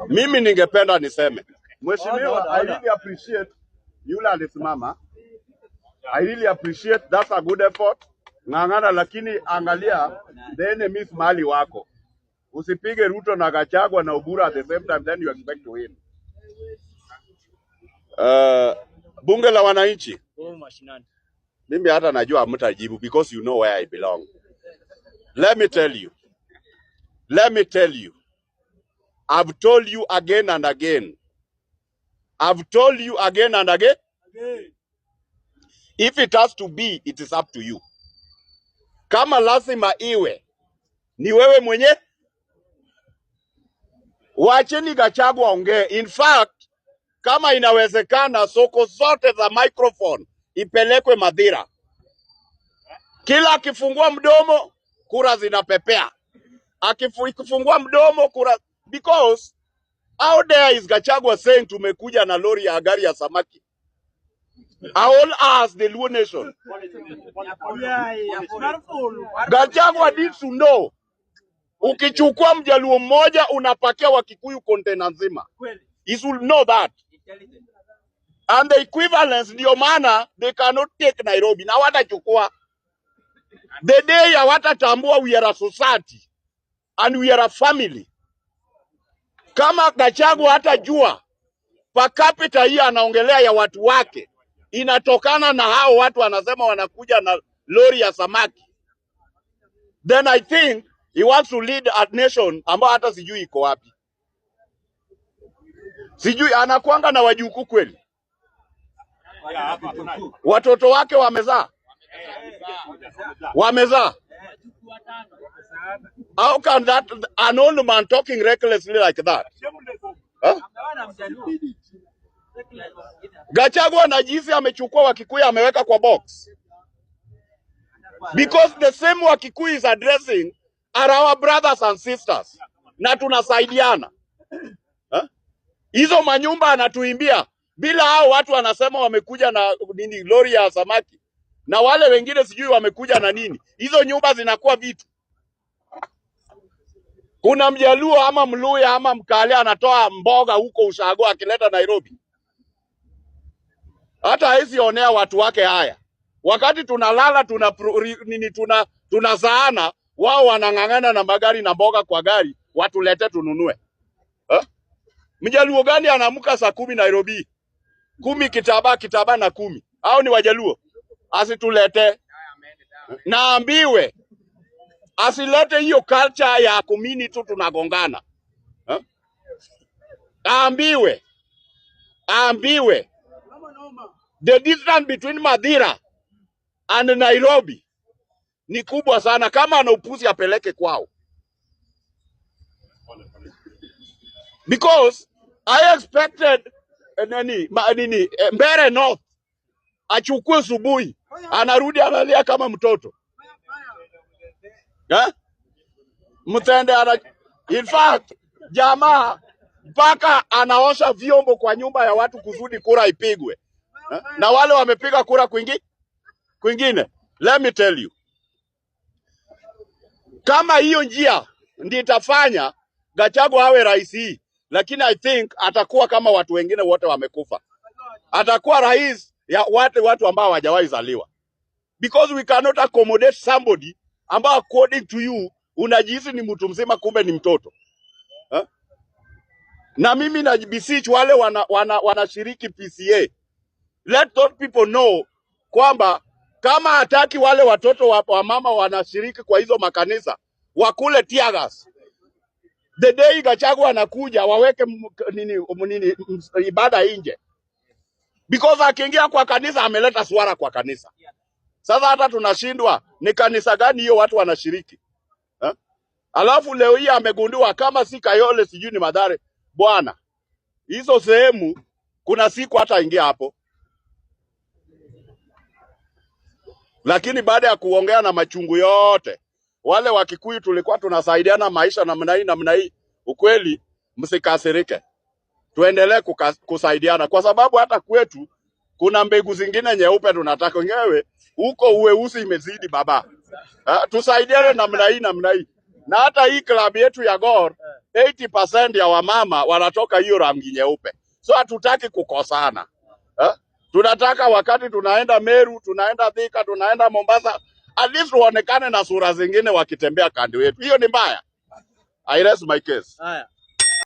Mimi ningependa niseme, Mheshimiwa, I really appreciate yule alisimama. I really appreciate, that's a good effort. Ng'ang'ana, lakini angalia the enemies mali wako. Usipige Ruto na Gachagua na Oburu at the same time, then you expect to win. Bunge la wananchi. Mimi hata najua mtajibu because you know where I belong. Let me tell you. I've told you again and again. If it has to be, it is up to you. Kama lazima iwe, ni wewe mwenye. Wacheni Gachagua ongee. In fact, kama inawezekana, soko zote za microphone ipelekwe Madhira. Kila akifungua mdomo, kura zinapepea. Akifungua mdomo, kura... Because, how dare is Gachagua saying tumekuja na lori ya gari ya samaki? I will ask the Luo Nation. Gachagua needs to know. Ukichukua Mjaluo mmoja, unapakia Wakikuyu container nzima. He should know that. And the equivalence, ndio maana, they cannot take Nairobi. Na watachukua. The day ya watatambua we are a society. And we are a family. Kama Gachagua hatajua, per capita hii anaongelea ya watu wake, inatokana na hao watu wanasema wanakuja na lori ya samaki. Then I think he wants to lead a nation ambao hata sijui iko wapi. Sijui anakuanga na wajukuu kweli. Watoto wake wamezaa. How can that an old man talking recklessly like that? Huh? Gachagua na jinsi amechukua Wakikuyu ameweka kwa box. Because the same Wakikuyu is addressing are our brothers and sisters. Na tunasaidiana. Hizo manyumba anatuimbia. Bila hao watu wanasema wamekuja na nini lori ya samaki. Na wale wengine sijui wamekuja na nini. Hizo nyumba zinakuwa vitu. Kuna Mjaluo ama Mluya ama Mkale anatoa mboga huko Ushago akileta Nairobi. Hata haisi onea watu wake haya. Wakati tunalala tunazaana, wao wanang'ang'ana na magari na mboga kwa gari, watulete tununue. Mjaluo gani anaamka saa 10 Nairobi? 10 kitaba na 10. Hao ni Wajaluo. Asitulete. Naambiwe asilete hiyo culture ya community tunagongana. Aambiwe. The distance between Madhira and Nairobi ni kubwa sana. Kama ana upuzi apeleke kwao. Because I expected Mbere North achukue subuhi, anarudi analia kama mtoto. Mtende in fact jamaa mpaka anaosha vyombo kwa nyumba ya watu kusudi kura ipigwe. Na wale wamepiga kura kwingine. Let me tell you. Kama hiyo njia ndiyo itafanya Gachagua awe rais hii, lakini I think atakuwa kama watu wengine wote wamekufa. Atakuwa rais ya watu ambao hawajawahi zaliwa. Because we cannot accommodate somebody ambao according to you unajihisi ni mtu mzima kumbe ni mtoto. Na mimi na beseech wale wanashiriki PCA. Let those people know kwamba kama hataki wale watoto wa mama wanashiriki kwa hizo makanisa wakule tear gas. The day Gachagua anakuja waweke ibada nje. Because akiingia kwa kanisa ameleta swara kwa kanisa. Sasa hata tunashindwa ni kanisa gani hiyo watu wanashiriki. Alafu leo hii amegundua kama si Kayole sijui ni Mathare. Bwana, hizo sehemu kuna siku hata ingia hapo. Lakini baada ya kuongea na machungu yote, wale Wakikuyu tulikuwa tunasaidiana maisha namna hii, ukweli msikasirike. Tuendelee kusaidiana kwa sababu hata kwetu kuna mbegu zingine nyeupe tunataka wenyewe huko uweusi imezidi baba. Tusaidiane namna hii. Na hata hii klabu yetu ya Gor 80% ya wamama wanatoka hiyo rangi nyeupe. So hatutaki kukosana. Tunataka wakati tunaenda Meru, tunaenda Thika, tunaenda Mombasa, at least waonekane na sura zingine wakitembea kando yetu. Hiyo ni mbaya. I rest my case.